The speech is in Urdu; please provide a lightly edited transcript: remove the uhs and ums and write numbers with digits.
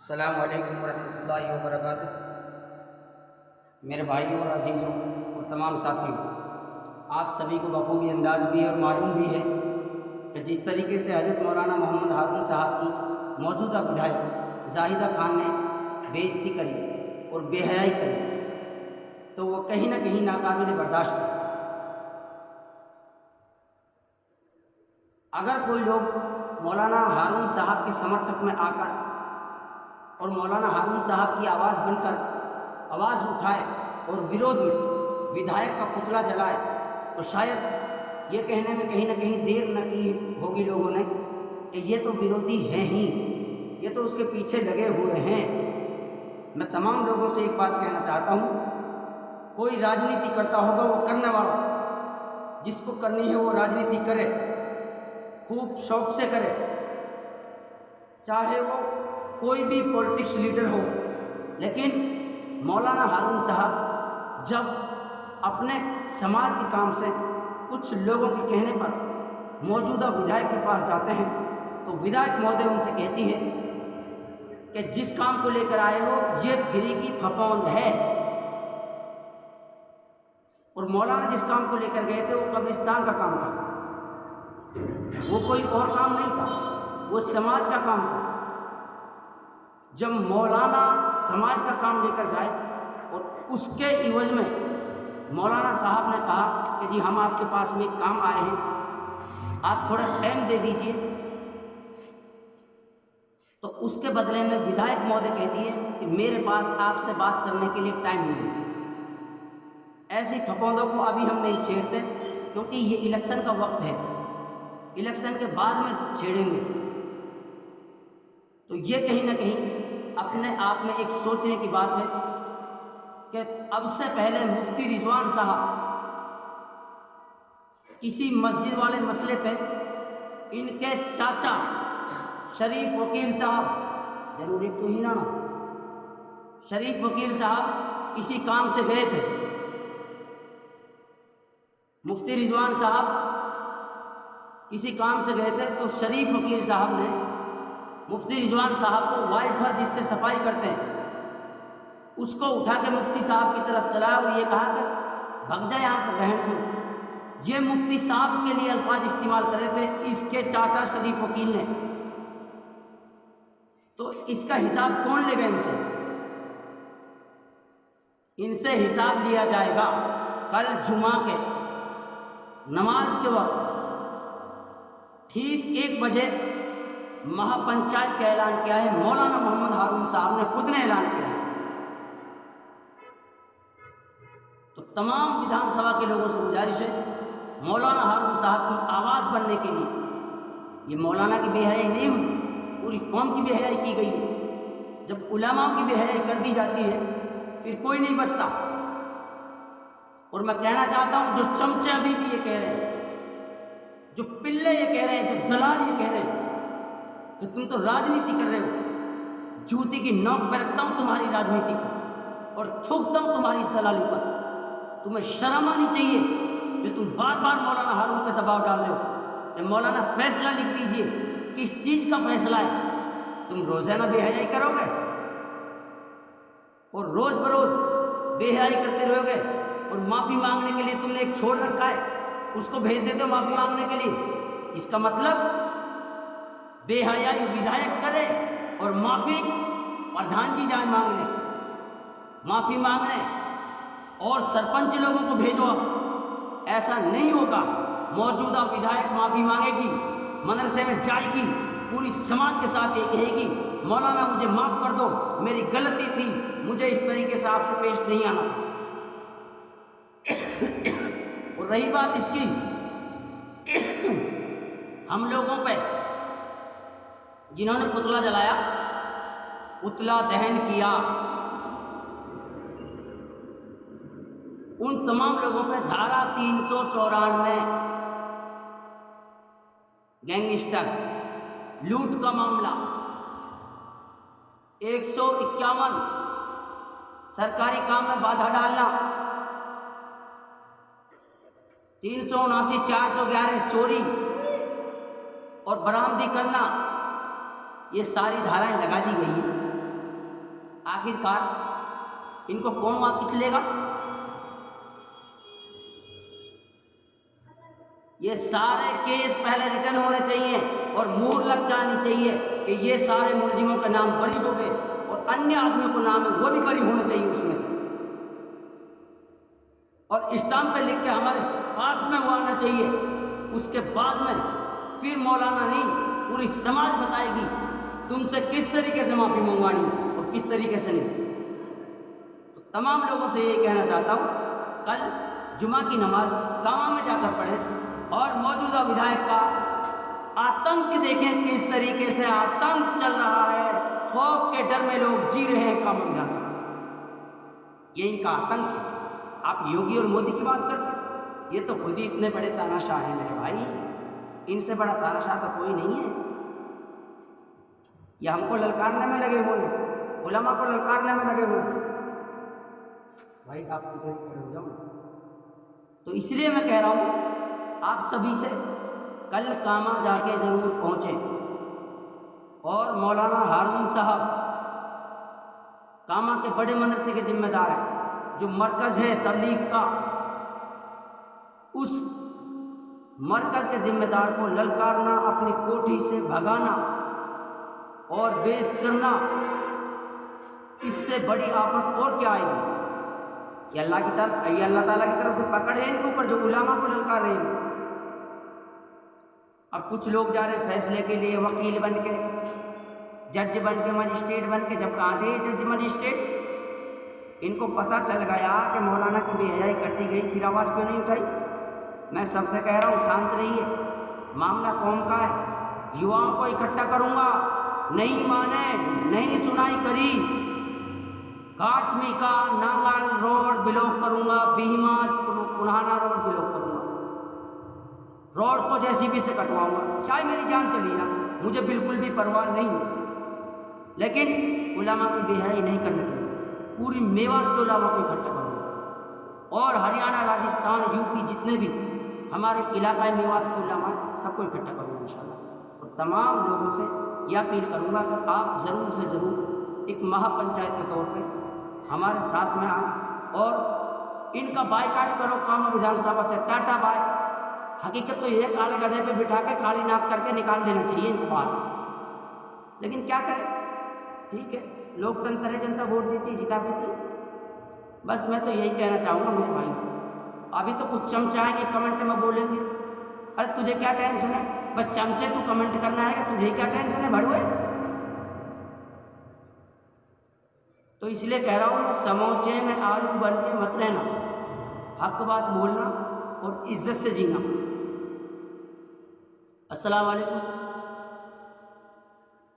السلام علیکم ورحمۃ اللہ وبرکاتہ۔ میرے بھائیوں اور عزیزوں اور تمام ساتھیوں، آپ سبھی کو بخوبی انداز بھی اور معلوم بھی ہے کہ جس طریقے سے حضرت مولانا محمد ہارون صاحب کی موجودہ ودھائک زاہدہ خان نے بے عزتی کری اور بے حیائی کری تو وہ کہیں نہ کہیں ناقابل برداشت ہے۔ اگر کوئی لوگ مولانا ہارون صاحب کے سمرتھک میں آ کر اور مولانا ہارون صاحب کی آواز بن کر آواز اٹھائے اور ورودھ میں ودھائک کا پتلا جلائے تو شاید یہ کہنے میں کہیں نہ کہیں دیر نہ کی ہوگی لوگوں نے کہ یہ تو ورودھی ہیں ہی، یہ تو اس کے پیچھے لگے ہوئے ہیں۔ میں تمام لوگوں سے ایک بات کہنا چاہتا ہوں، کوئی راجنیتی کرتا ہوگا وہ کرنے والا، جس کو کرنی ہے وہ راجنیتی کرے، خوب شوق سے کرے، چاہے وہ کوئی بھی پولیٹکس لیڈر ہو۔ لیکن مولانا ہارون صاحب جب اپنے سماج کے کام سے کچھ لوگوں کے کہنے پر موجودہ ودھائک کے پاس جاتے ہیں تو ودھائک مہودے ان سے کہتی ہے کہ جس کام کو لے کر آئے ہو یہ فری کی پھپھوند ہے۔ اور مولانا جس کام کو لے کر گئے تھے وہ قبرستان کا کام تھا، وہ کوئی اور کام نہیں تھا، وہ سماج کا کام تھا۔ جب مولانا سماج کا کام لے کر جائے اور اس کے عوض میں مولانا صاحب نے کہا کہ جی ہم آپ کے پاس میں ایک کام آئے ہیں، آپ تھوڑا ٹائم دے دیجئے، تو اس کے بدلے میں ودھائک مہودے کہتی ہے کہ میرے پاس آپ سے بات کرنے کے لیے ٹائم نہیں ہے۔ ایسی پھپھوندوں کو ابھی ہم نہیں چھیڑتے کیونکہ یہ الیکشن کا وقت ہے، الیکشن کے بعد میں چھیڑیں گے۔ تو یہ کہیں نہ کہیں اپنے آپ میں ایک سوچنے کی بات ہے کہ اب سے پہلے مفتی رضوان صاحب کسی مسجد والے مسئلے پہ ان کے چاچا شریف وکیل صاحب، ضرور ایک تو ہی نا شریف وکیل صاحب کسی کام سے گئے تھے، مفتی رضوان صاحب کسی کام سے گئے تھے تو شریف وکیل صاحب نے مفتی رضوان صاحب کو وائپر جس سے صفائی کرتے ہیں اس کو اٹھا کے مفتی صاحب کی طرف چلایا اور یہ کہا کہ بھگ جائے یہاں سے بہن چود۔ یہ مفتی صاحب کے لیے الفاظ استعمال کرے تھے اس کے چاچا شریف وکیل نے۔ تو اس کا حساب کون لے گا؟ ان سے حساب لیا جائے گا کل جمعہ کے نماز کے وقت ٹھیک 1 بجے۔ مہا پنچایت کا اعلان کیا ہے مولانا محمد ہارون صاحب نے، خود نے اعلان کیا ہے۔ تو تمام ودھان سبھا کے لوگوں سے گزارش ہے مولانا ہارون صاحب کی آواز بننے کے لیے۔ یہ مولانا کی بے حیائی نہیں ہوئی، پوری قوم کی بے حیائی کی گئی ہے۔ جب علماء کی بے حیائی کر دی جاتی ہے پھر کوئی نہیں بچتا۔ اور میں کہنا چاہتا ہوں جو چمچے ابھی بھی یہ کہہ رہے ہیں، جو پلے یہ کہہ رہے ہیں، جو دلال یہ کہہ رہے ہیں کہ تم تو راجنیتی کر رہے ہو، جوتی کی نوک پہ رکھتا ہوں تمہاری راجنیتی کو اور تھوکتا ہوں تمہاری اس دلالی پر۔ تمہیں شرم آنی چاہیے جو تم بار بار مولانا ہارون پہ دباؤ ڈال رہے ہو کہ مولانا فیصلہ لکھ دیجئے، کس چیز کا فیصلہ ہے؟ تم روزانہ بے حیائی کرو گے اور روز بروز بے حیائی کرتے رہو گے اور معافی مانگنے کے لیے تم نے ایک چھوڑ رکھا ہے، اس کو بھیج دیتے ہو معافی مانگنے کے لیے۔ اس کا مطلب بے حیائی ودھائک کرے اور معافی پردھان جی جائیں مانگنے، معافی مانگنے اور سرپنچ لوگوں کو بھیجو۔ ایسا نہیں ہوگا، موجودہ ودھائک معافی مانگے گی، مدرسے میں جائے گی، پوری سماج کے ساتھ یہ کہے گی مولانا مجھے معاف کر دو، میری غلطی تھی، مجھے اس طریقے سے آپ سے پیش نہیں آنا تھا۔ اور رہی بات اس کی ہم لوگوں پہ جنہوں نے پتلا جلایا، پتلا دہن کیا، ان تمام لوگوں پہ دھارا 394 گینگسٹر لوٹ کا معاملہ، 151 سرکاری کام میں بادھا ڈالنا، 379 411 چوری اور برآمدی کرنا، یہ ساری دھارائیں لگا دی گئی ہیں۔ آخر کار ان کو کون واپس لے گا؟ یہ سارے کیس پہلے ریٹرن ہونے چاہیے اور مہر لگ جانی چاہیے کہ یہ سارے ملزموں کے نام بری ہو گئے، اور انیہ آدمیوں کو نام ہے وہ بھی بری ہونے چاہیے اس میں سے، اور اسٹامپ پہ لکھ کے ہمارے پاس میں وہ آنا چاہیے۔ اس کے بعد میں پھر مولانا نہیں پوری سماج بتائے گی تم سے کس طریقے سے معافی منگوانی اور کس طریقے سے نہیں۔ تو تمام لوگوں سے یہ کہنا چاہتا ہوں، کل جمعہ کی نماز گاؤں میں جا کر پڑھیں، اور موجودہ ودھائک کا آتنک دیکھیں کس طریقے سے آتنک چل رہا ہے، خوف کے ڈر میں لوگ جی رہے ہیں کام ودھان سبھا۔ یہ ان کا آتنک ہے۔ آپ یوگی اور مودی کی بات کرتے ہیں، یہ تو خود ہی اتنے بڑے تاناشاہ ہیں میرے بھائی، ان سے بڑا تاناشاہ تو کوئی نہیں ہے۔ یہ ہم کو للکارنے میں لگے ہوئے ہیں، علماء کو للکارنے میں لگے ہوئے ہیں۔ بھائی آپ ادھر کھڑے ہو جاؤ۔ تو اس لیے میں کہہ رہا ہوں آپ سبھی سے کل کاما جا کے ضرور پہنچیں، اور مولانا ہارون صاحب کاما کے بڑے مدرسے کے ذمہ دار ہیں، جو مرکز ہے تبلیغ کا، اس مرکز کے ذمہ دار کو للکارنا، اپنی کوٹھی سے بھگانا اور بیعزت کرنا، اس سے بڑی آفت اور کیا آئے گی؟ یہ اللہ تعالیٰ کی طرف سے پکڑ ہے ان کے اوپر جو علماء کو للکار رہے ہیں۔ اب کچھ لوگ جا رہے ہیں فیصلے کے لیے وکیل بن کے، جج بن کے، مجسٹریٹ بن کے۔ جب کہاں تھے جج مجسٹریٹ؟ ان کو پتہ چل گیا کہ مولانا کی بے حیائی کر دی گئی، پھر آواز کیوں نہیں اٹھائی؟ میں سب سے کہہ رہا ہوں شانت رہیے، معاملہ قوم کا ہے، یواؤں کو اکٹھا کروں گا، نہیں مانے، نہیں سنائی کری، گھاٹمی کا نانگل روڈ بلاک کروں گا، بھیما پنہانا روڈ بلاک کروں گا، روڈ کو جیسی بھی سے کٹواؤں گا، چاہے میری جان چلی نا، مجھے بالکل بھی پرواہ نہیں ہے، لیکن علماء کی بے حیائی نہیں کرنے دوں گا۔ پوری میوات کے علماء کو اکٹھا کروں گا، اور ہریانہ، راجستھان، یو پی، جتنے بھی ہمارے علاقائی میوات کے علماء سب کو اکٹھا کروں گا انشاءاللہ، اور تمام لوگوں سے یہ اپیل کروں گا کہ آپ ضرور سے ضرور ایک مہا پنچایت کے طور پہ ہمارے ساتھ میں آئیں، اور ان کا بائیکاٹ کرو کام ودھان سبھا سے، ٹاٹا بائے۔ حقیقت تو یہ ہے کالے گدھے پہ بٹھا کے کالی ناک کر کے نکال دینا چاہیے ان کو باہر، لیکن کیا کریں، ٹھیک ہے، لوک تنتر ہے، جنتا ووٹ دیتی جتا دیتی۔ بس میں تو یہی کہنا چاہوں گا میرے بھائی، ابھی تو کچھ چمچائیں گے کمنٹ میں بولیں گے، ارے تجھے کیا ٹینشن ہے، بس چمچے تو کمنٹ کرنا ہے کہ تجھے کیا ٹینشن ہے بھڑوے۔ تو اس لیے کہہ رہا ہوں میں سموچے میں آلو بن کے مت رہنا، حق بات بولنا اور عزت سے جینا۔ السلام علیکم۔